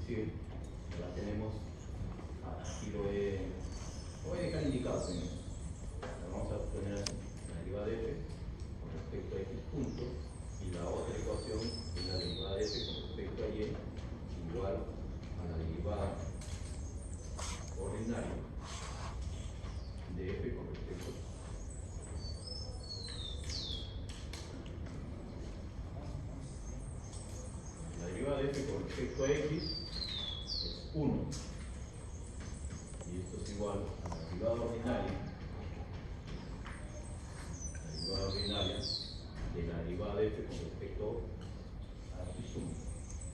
decir, la tenemos, aquí lo voy a dejar indicado primero. La vamos a poner así, la derivada de f con respecto a x punto, y la otra ecuación es la derivada de f con respecto a y igual a la derivada ordinaria de f con respecto a la derivada de f con respecto a x es 1, y esto es igual a la derivada ordinaria de la derivada de f con respecto a x suma,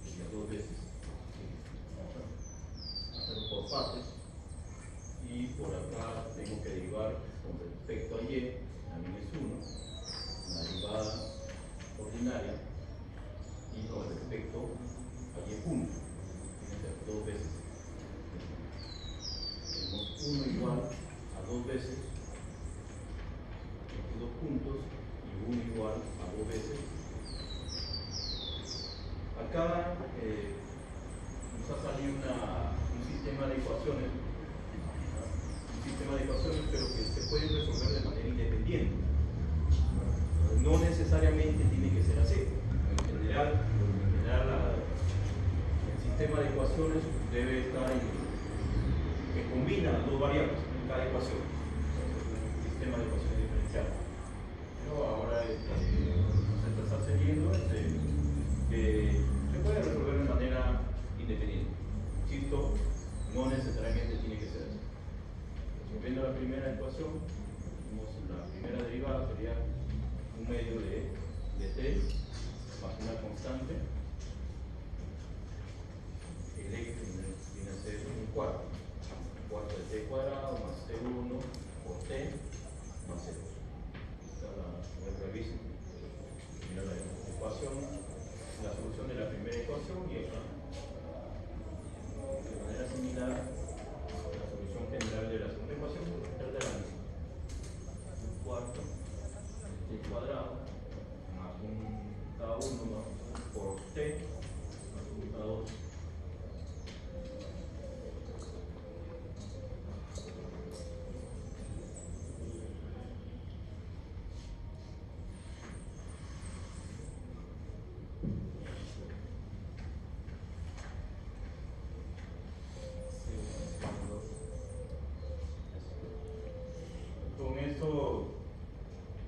sería 2 veces. Vamos a hacerlo por partes, y por acá tengo que derivar con respecto a y, también es 1, la derivada ordinaria, y con respecto a y punto, fíjense, 2 veces. Tenemos 1 igual a 2 veces estos 2 puntos, y 1 igual a 2 veces. Acá nos ha salido un sistema de ecuaciones, pero que se puede resolver de manera independiente. No necesariamente tiene que ser así. En general el sistema de ecuaciones debe estar que combina las dos variables en cada ecuación. Es un sistema de ecuaciones diferenciales. Pero ahora vamos a empezar siguiendo que se puede resolver de manera independiente. Insisto, no necesariamente tiene que ser así. Resolviendo la primera ecuación, tenemos la primera derivada, sería un medio de t más una constante. El x viene a ser un cuarto de t cuadrado más t1 por t más c2. Voy a revisar. Mira la ecuación, la solución de la primera ecuación, y esta de manera similar a la solución general de la segunda ecuación, es de la misma. Un cuarto de t cuadrado más un k1 más por t más un k2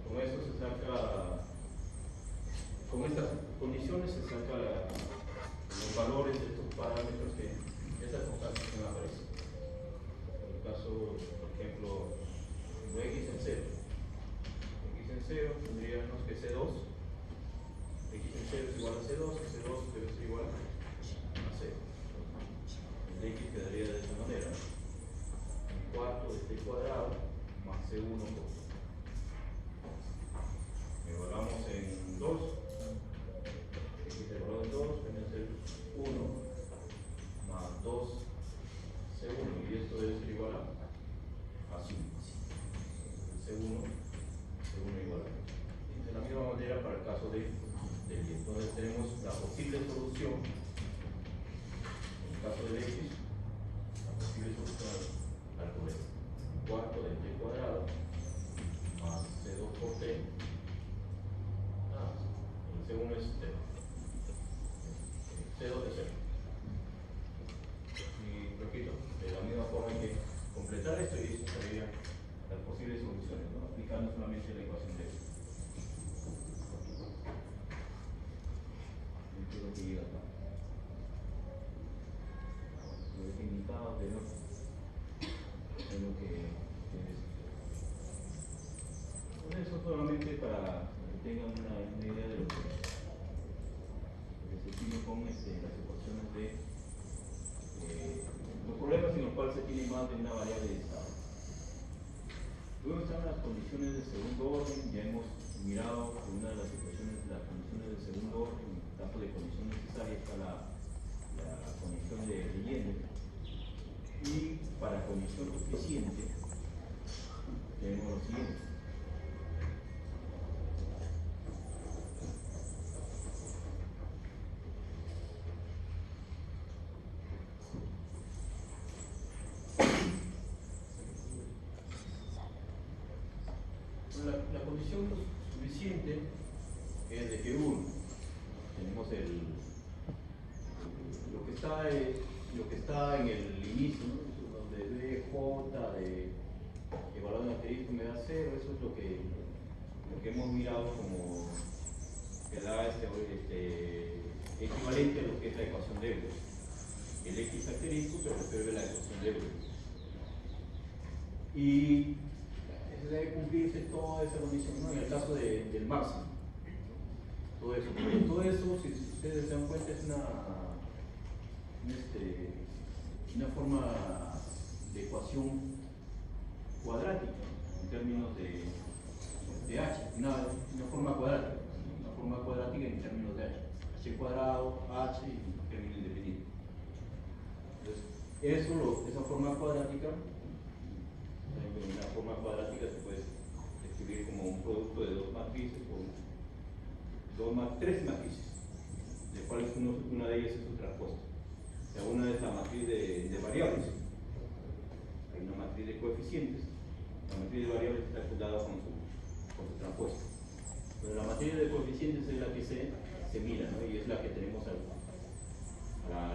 con esto se saca, con estas condiciones se saca los valores de estos parámetros que esas constantes que me aparecen. En el caso, por ejemplo, x en 0. X en 0 tendríamos que C2. X en 0 es igual a C2, y C2 debe ser igual a 0. El x quedaría de esta manera. Un cuarto de t cuadrado más C1 por t. Evaluamos en 2. X evaluado en 2 viene a ser 1 más 2 C1, y esto debe ser igual a 5. C1 igual a 5. De la misma manera para el caso de y. Entonces tenemos la posible solución, en el caso del x, la posible solución al problema. Un cuarto de t cuadrado más c2 por t. El c1 es t. C2 es 0. Y repito, de la misma forma hay que completar esto, y eso sería las posibles soluciones, ¿no? Aplicando solamente la ecuación de x. Lo que llega acá. Lo he indicado, pero es lo que es. Por eso solamente para que tengan una idea de lo que se tiene con las ecuaciones de los problemas en los cuales se tiene más de una variable de estado. Luego están las condiciones de segundo orden. Ya hemos mirado una de las ecuaciones, las condiciones de segundo orden. En caso de condición necesaria está la condición de Leyende, y para condición suficiente tenemos lo siguiente. La condición suficiente es de que uno, tenemos lo que está en el inicio, ¿no? Donde BJ de evaluar un asterisco me da 0, eso es lo que hemos mirado como que da equivalente a lo que es la ecuación de Euler. El X asterisco que resuelve la ecuación de Euler. Y debe cumplirse toda esa condición, ¿no? En el caso del máximo. Todo eso, si ustedes se dan cuenta, es una forma de ecuación cuadrática, ¿no? En términos de h, una forma cuadrática en términos de h cuadrado, h y término indefinido. Entonces, esa forma cuadrática, una forma cuadrática se puede escribir como un producto de dos matrices tres matrices, de cuales una de ellas es su traspuesto. O sea, una es la matriz de variables. Hay una matriz de coeficientes. La matriz de variables está calculada con su traspuesto. Pero la matriz de coeficientes es la que se mira, ¿no? Y es la que tenemos a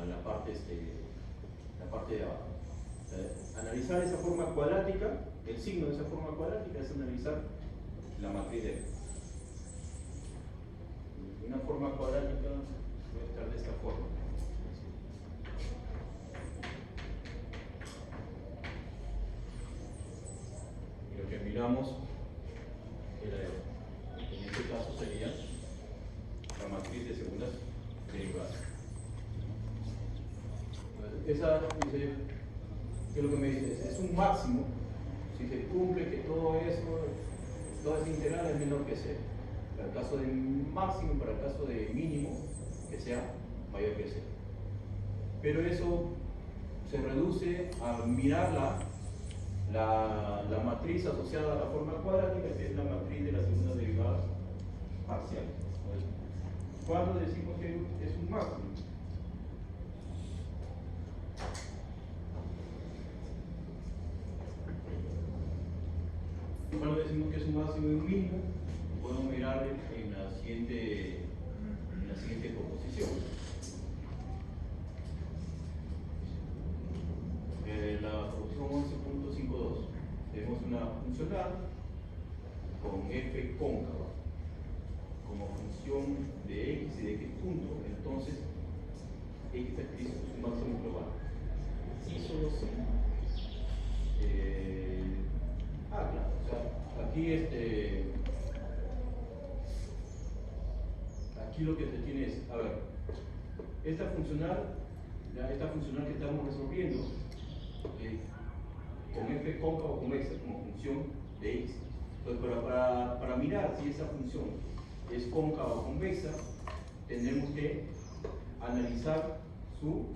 la parte de abajo. O sea, analizar esa forma cuadrática, el signo de esa forma cuadrática es analizar la matriz de una forma cuadrática puede estar de esta forma. Y lo que miramos en este caso sería la matriz de segundas derivadas. Esa dice, ¿qué es lo que me dice? Es un máximo si se cumple que toda esa integral es menor que 0. Para el caso de máximo, para el caso de mínimo, que sea mayor que 0. Pero eso se reduce a mirar la matriz asociada a la forma cuadrática, que es la matriz de las segundas derivadas parciales. ¿Cuándo decimos que es un máximo? Cuando decimos que es un máximo y un mínimo, podemos mirar en la siguiente proposición. La proposición 11.52. Tenemos una funcional con f cóncava como función de x y de x punto, entonces x es su máximo global. Y solo si claro, o sea, aquí lo que se tiene es, a ver, esta funcional que estamos resolviendo con f cóncavo convexa como función de x. Entonces, para mirar si esa función es cóncava o convexa, tendremos que analizar su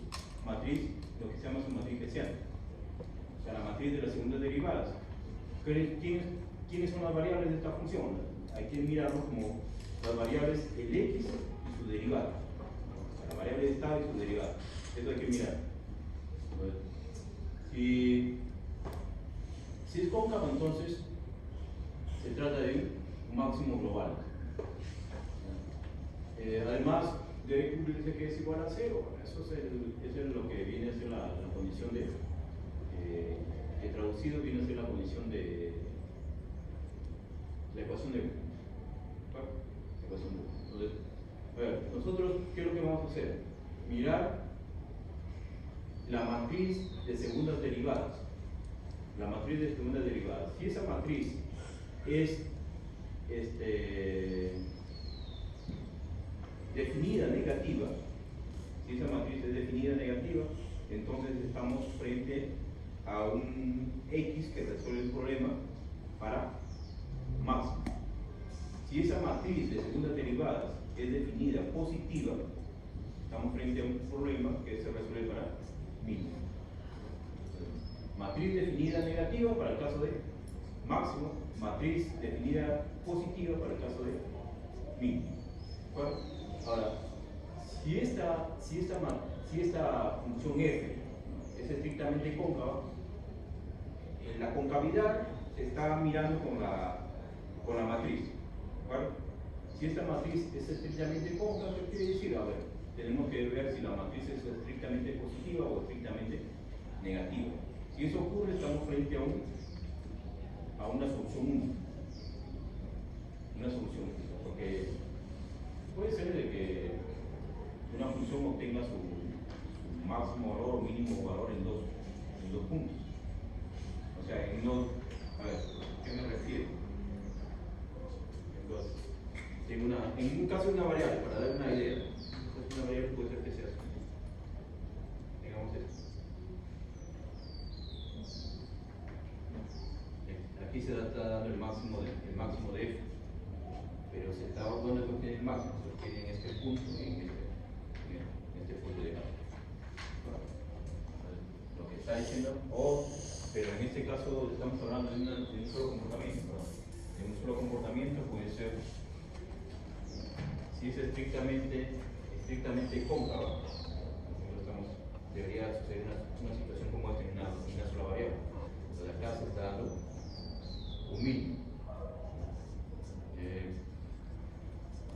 matriz, lo que se llama su matriz hessiana, o sea, la matriz de las segundas derivadas. ¿Quiénes son las variables de esta función? Hay que mirarlo como las variables el x y su derivada. O sea, la variable de estado y su derivada. Eso hay que mirar. Si es cóncavo, entonces se trata de un máximo global. Además, debe cumplirse que es igual a 0. Eso es lo que viene a ser la condición que traducido viene a ser la condición de la ecuación de Entonces, a ver, nosotros, ¿qué es lo que vamos a hacer? Mirar la matriz de segundas derivadas. La matriz de segundas derivadas. Si esa matriz es definida negativa, entonces estamos frente a un x que resuelve el problema para máximo. Si esa matriz de segundas derivadas es definida positiva, estamos frente a un problema que se resuelve para mínimo. Matriz definida negativa para el caso de máximo, matriz definida positiva para el caso de mínimo. Bueno, ahora, si esta función f es estrictamente cóncava, en la concavidad se está mirando con con la matriz. ¿Vale? Si esta matriz es estrictamente cóncava, ¿qué quiere decir? A ver, tenemos que ver si la matriz es estrictamente positiva o estrictamente negativa. Si eso ocurre, estamos frente a una solución única. Una solución única, porque puede ser de que una función obtenga su máximo valor o mínimo valor en dos puntos. O sea, a ver, ¿a qué me refiero? Entonces, en un caso de una variable, para dar una idea, una variable puede ser que sea así. Digamos esto. Aquí se está dando el máximo de f, pero se está dando que obtiene el máximo, se obtiene en este punto y en este punto de acá. Lo que está diciendo, pero en este caso estamos hablando de un solo comportamiento, ¿verdad? En un solo comportamiento puede ser, si es estrictamente cóncava, debería suceder una situación como esta en una sola variable. Entonces acá se está dando un mínimo.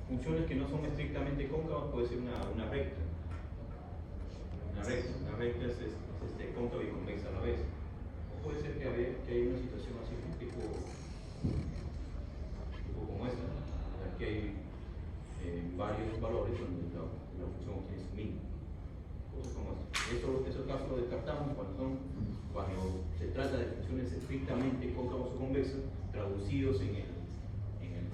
Funciones que no son estrictamente cóncavas puede ser una recta. Una recta es cóncava y convexa a la vez. O puede ser que haya una situación así, tipo como esta, aquí hay varios valores donde la función obtiene su mínimo. Cosas como esta. Esos casos lo descartamos cuando se trata de funciones estrictamente cóncavas o convexas, traducidos en el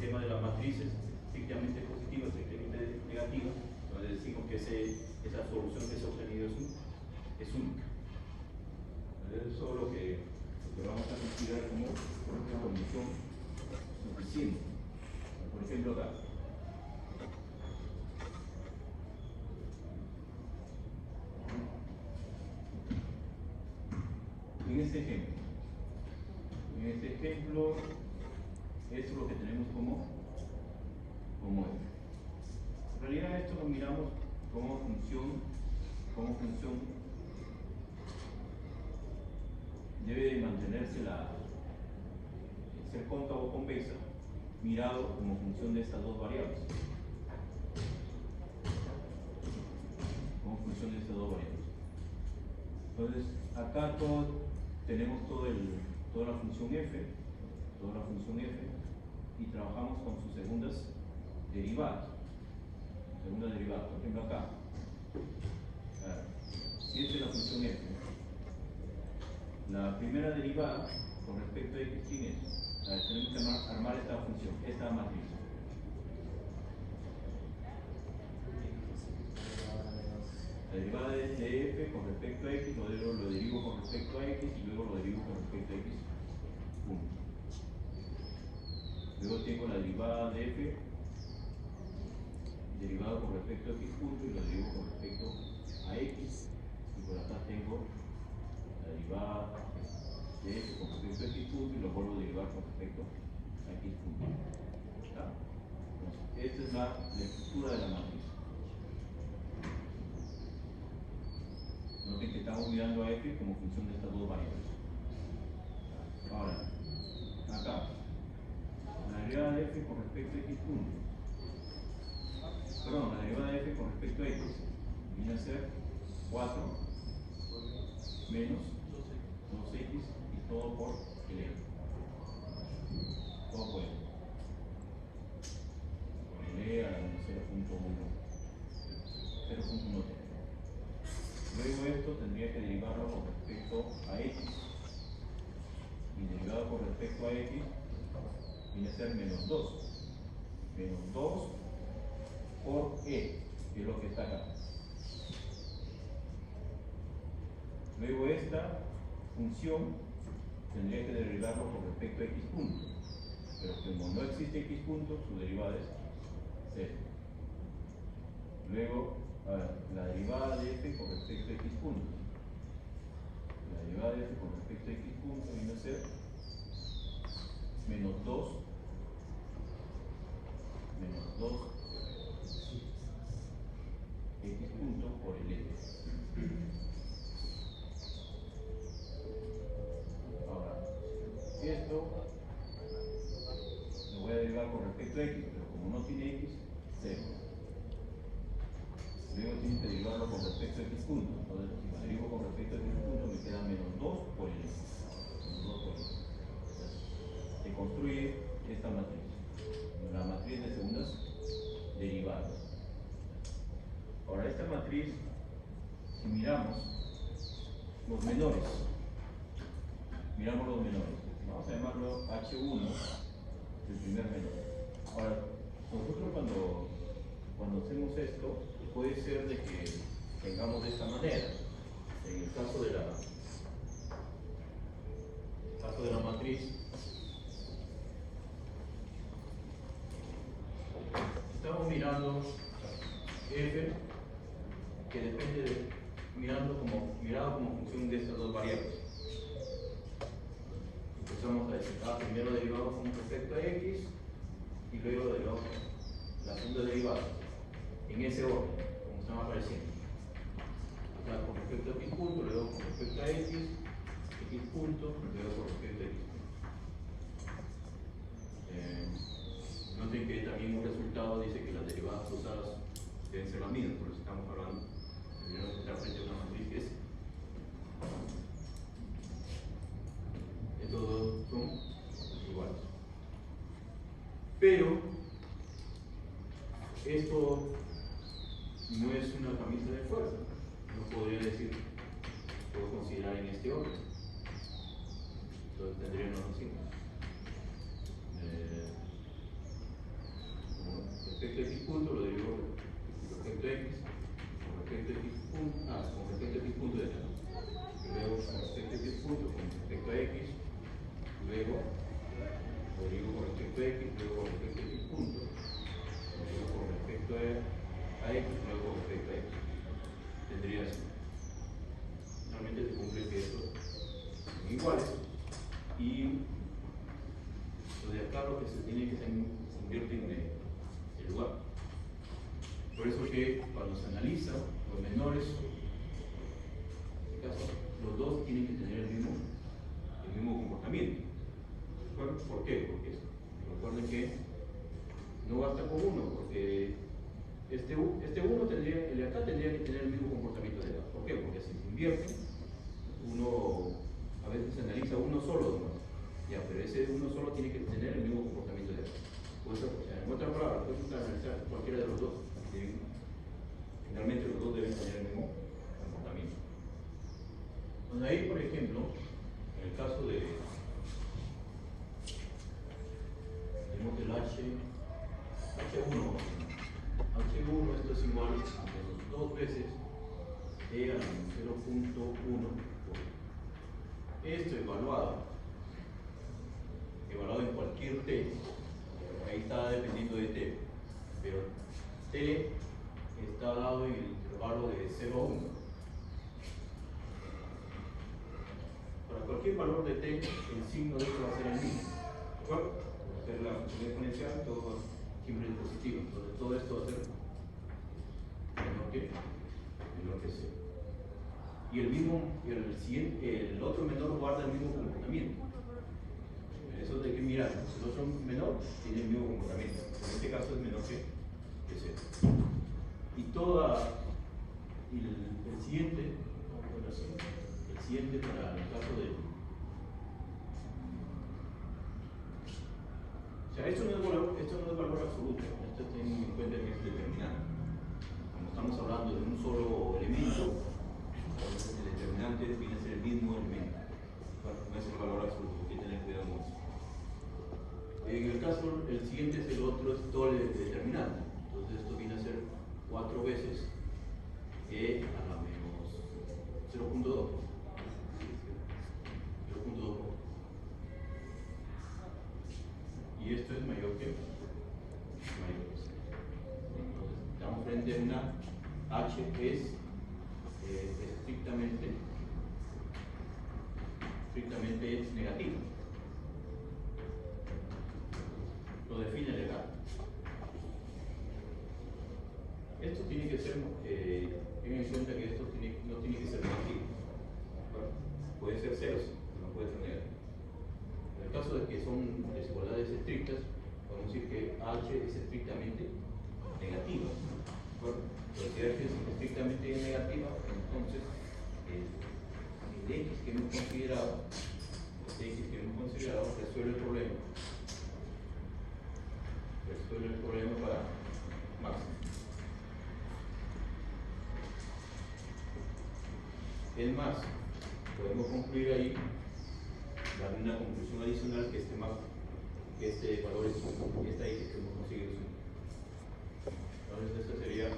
tema de las matrices, estrictamente positivas, estrictamente negativas. Entonces decimos que esa solución que se ha obtenido es única. Eso es lo que vamos a considerar como una condición suficiente. Por ejemplo, acá. En este ejemplo, esto es lo que tenemos como f. En realidad esto lo miramos como función debe de mantenerse ser cóncavo o convexa mirado como función de estas dos variables. Entonces, acá tenemos toda la función f, y trabajamos con sus segundas derivadas. Por ejemplo, acá. Si esta es la función f, la primera derivada con respecto a x, ¿quién es? Tenemos que armar esta función, esta matriz. La derivada de f con respecto a x, lo derivo con respecto a x y luego lo derivo con respecto a x. Luego tengo la derivada de f derivado con respecto a x punto y lo derivo con respecto a x. Y por acá tengo la derivada de f con respecto a x punto y lo vuelvo a derivar con respecto a x punto. ¿Está? Entonces, esta es la estructura de la matriz. Noten que estamos mirando a f como función de estas dos variables. Ahora, acá, la derivada de f con respecto a x punto. Perdón, la derivada de f con respecto a x viene a ser 4 menos 2x y todo por el f. Todo por el e a 0.1. Luego esto tendría que derivarlo con respecto a x. Y derivado con respecto a x viene a ser menos 2. Menos 2 por e, que es lo que está acá. Luego esta función tendría que derivarlo con respecto a x punto. Pero como no existe x punto, su derivada es 0. Luego, la derivada de f con respecto a x punto. La derivada de f con respecto a x punto viene a ser menos 2 x punto por el e. Ahora, esto lo voy respecto a x, pero como no tiene x, 0. Luego tienes que derivarlo con respecto a x punto. Entonces, si lo derivo con respecto a x punto, me queda menos 2 por el x. Menos 2 por el x. Se construye esta matriz. La matriz de segundas derivadas. Ahora, esta matriz, si miramos los menores, vamos a llamarlo H1, el primer menor. Ahora, nosotros cuando hacemos esto, puede ser de que tengamos de esta manera. En el caso de la matriz, estamos mirando f, que depende de mirado como función de estas dos variables. Empezamos a decir, primero derivado con respecto a x y luego derivado con la segunda derivada, en ese orden, como están apareciendo. O sea, con respecto a x punto, luego con respecto a x punto, luego con respecto a x punto. Noten que también un resultado dice que las derivadas usadas deben ser las mismas, por eso estamos hablando. Primero está frente a una matriz que es. Estos dos son iguales. Pero esto no es una camisa de fuerza. No podría decir, puedo considerar en este orden. Entonces tendríamos así. Respecto a x punto lo derivo respecto a x, con respecto a x punto, con respecto a x punto de acá. Luego con respecto a x punto, con respecto a x, luego lo derivo con respecto a x, luego con respecto a x punto, luego con respecto a x, luego con respecto a x. Tendría así. Normalmente se cumple que estos son iguales y lo de acá lo que se tiene que se convierte en el lugar. Por eso que cuando se analiza los menores, en este caso, los dos tienen que tener el mismo comportamiento. ¿Por qué? Porque recuerden que no basta con uno, porque este uno tendría, el de acá tendría que tener el mismo comportamiento de acá. ¿Por qué? Porque si se invierte, uno a veces se analiza uno solo nomás. Ya, pero ese uno solo tiene que tener el mismo comportamiento de acá. O sea, en otras palabras, puedes analizar cualquiera de los dos. Finalmente los dos deben tener el mismo comportamiento. Entonces ahí, por ejemplo, en el caso de tenemos el H1, esto es igual a menos 2 veces E a menos 0.1. Esto evaluado en cualquier t, ahí está dependiendo de t, pero t está dado en el intervalo de 0 a 1. Para cualquier valor de t, el signo de esto va a ser el mismo. ¿De acuerdo? Va a ser la función exponencial, todo siempre es positivo. Entonces todo esto va a ser menor que 0. Y el otro menor guarda el mismo comportamiento. Eso hay que mirar. El otro menor tiene el mismo comportamiento. En este caso es menor que 0. Y el siguiente para el caso de. O sea, esto no es valor absoluto. Esto ten en cuenta que es determinante. Como estamos hablando de un solo elemento, el determinante viene a ser el mismo elemento. Bueno, no es el valor absoluto, hay que tener cuidado con eso. En el caso, el siguiente es el otro, es todo el determinante. Entonces esto viene a ser 4 veces E a la menos 0.2. Y esto es mayor que 0. Entonces estamos frente a una H que es estrictamente negativa. Lo define legal. Esto tiene que ser, tengan en cuenta que esto no tiene que ser negativo. Bueno, puede ser 0, pero no puede ser negativo. En el caso de que son desigualdades estrictas, podemos decir que H H es estrictamente negativa. ¿De acuerdo? Pero si H es estrictamente negativa, entonces el X que hemos considerado, resuelve el problema. Resuelve el problema para máximo. Es más, podemos concluir ahí, dar una conclusión adicional que este valor es 1, y esta X que hemos conseguido es 1. Entonces, esta sería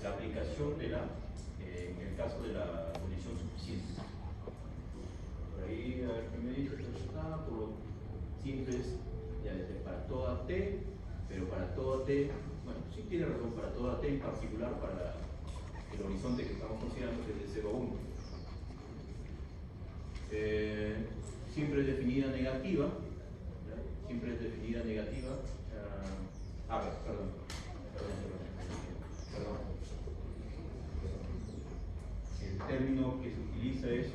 la aplicación de en el caso de la condición suficiente. Por ahí, a ver qué me dice, por lo simple es para toda T, pero para toda T, bueno, sí tiene razón, para toda T en particular, para el horizonte que estamos considerando, que es de 0 a 1. Siempre es definida negativa, ¿verdad? Siempre es definida negativa. Perdón. El término que se utiliza es,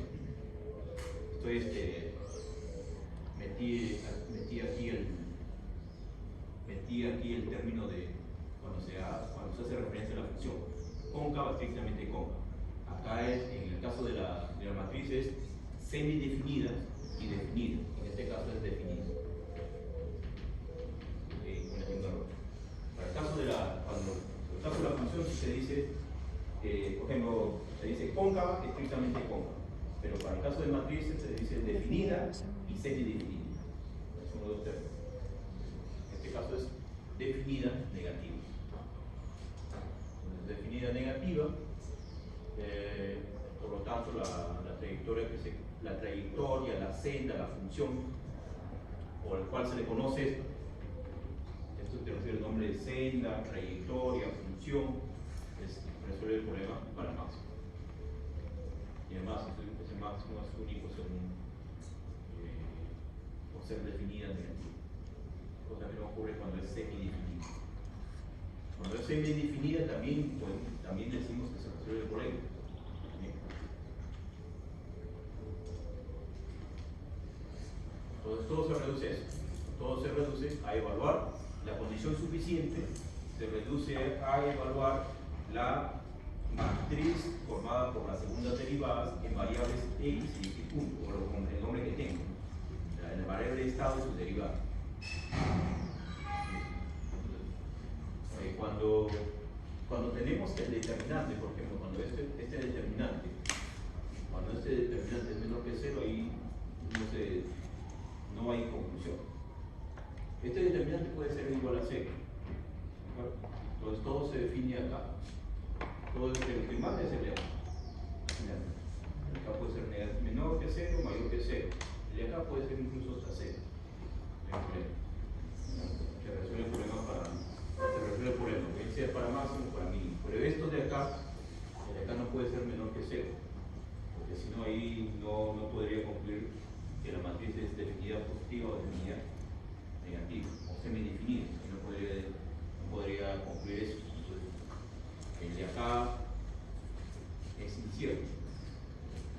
metí aquí el término de cuando se hace referencia a la función cóncava, estrictamente cóncava. Acá es, en el caso de la matriz, es semidefinida y definida. En este caso es definida. Para el caso de la función se dice, por ejemplo, se dice cóncava, estrictamente cóncava. Pero para el caso de matrices se dice definida y semidefinida. Son los dos términos. En este caso es definida negativa. Entonces, definida negativa, por lo tanto la trayectoria, la senda, la función por el cual se le conoce esto te recibe el nombre de senda, trayectoria, función, resuelve el problema para máximo. Y además ese máximo es único por ser definida negativa, cosa que no ocurre cuando es semidefinida. Cuando es semidefinida también decimos que se resuelve el problema. Entonces todo se reduce a eso. Todo se reduce a evaluar la condición suficiente, se reduce a evaluar la matriz formada por las segundas derivadas en variables x y x punto, o con el nombre que tengo, la variable de estado y su derivada. Cuando tenemos el determinante, por ejemplo, cuando este determinante es menor que 0, ahí no hay conclusión. Este determinante puede ser igual a 0. Entonces todo se define acá. Todo el que manda es el de acá. Acá puede ser menor que 0, mayor que 0. El de acá puede ser incluso hasta 0. Se resuelve el problema bien sea para máximo o para mínimo. Pero esto de acá, el de acá no puede ser menor que 0. Porque si no, ahí no podría concluir que la matriz es definida positiva o definida negativa, o semidefinida. No podría concluir eso. Entonces, el de acá es incierto.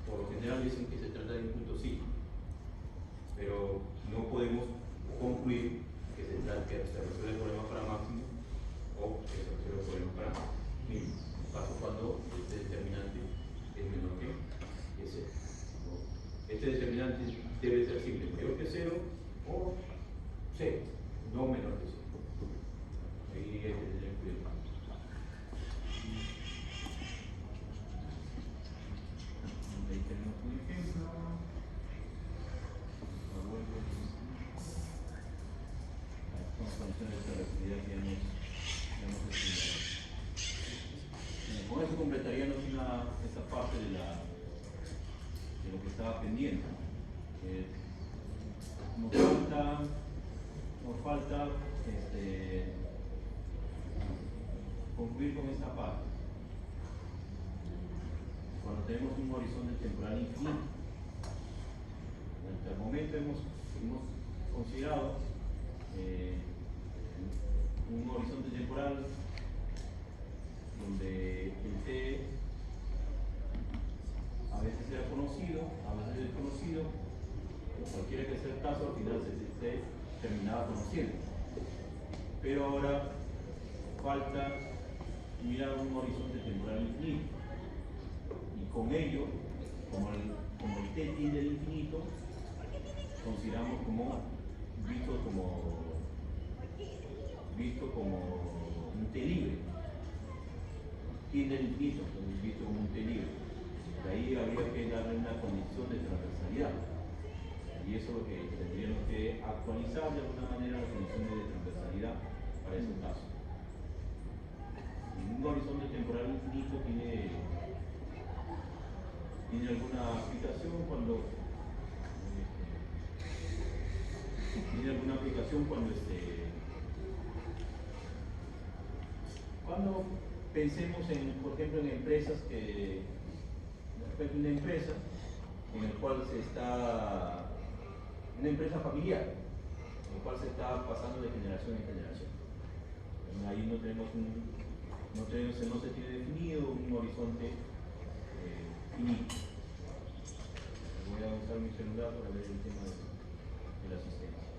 Por lo general dicen que se trata de un punto sí, pero no podemos concluir que se resuelve el problema para máximo o que se resuelve el problema para mínimo. Caso cuando este determinante es menor que 0. Este determinante debe ser siempre mayor que 0 o 0, no menor que 0. Ahí hay que tener cuidado. Ahí tenemos un ejemplo. Son condiciones de relatividad que hemos estudiado. Con eso completaríamos esta parte de lo que estaba pendiente. Nos falta concluir con esta parte. Cuando tenemos un horizonte temporal infinito, hasta el momento hemos considerado un horizonte temporal donde el t a veces sea conocido, a veces desconocido, o cualquiera que sea el caso, al final se terminaba conociendo. Pero ahora falta mirar un horizonte temporal infinito. Y con ello, como el T tiende al infinito, consideramos visto como un T libre. Tiende al infinito, entonces visto como un T libre. De ahí habría que darle una condición de transversalidad. Y eso es lo que tendríamos que actualizar de alguna manera las condiciones de transversalidad para ese caso. Un horizonte temporal infinito tiene alguna aplicación cuando cuando pensemos en, por ejemplo, en empresas de repente una empresa en el cual una empresa familiar, en el cual se está pasando de generación en generación. Ahí no se tiene definido un horizonte finito. Voy a usar mi celular para ver el tema de la asistencia.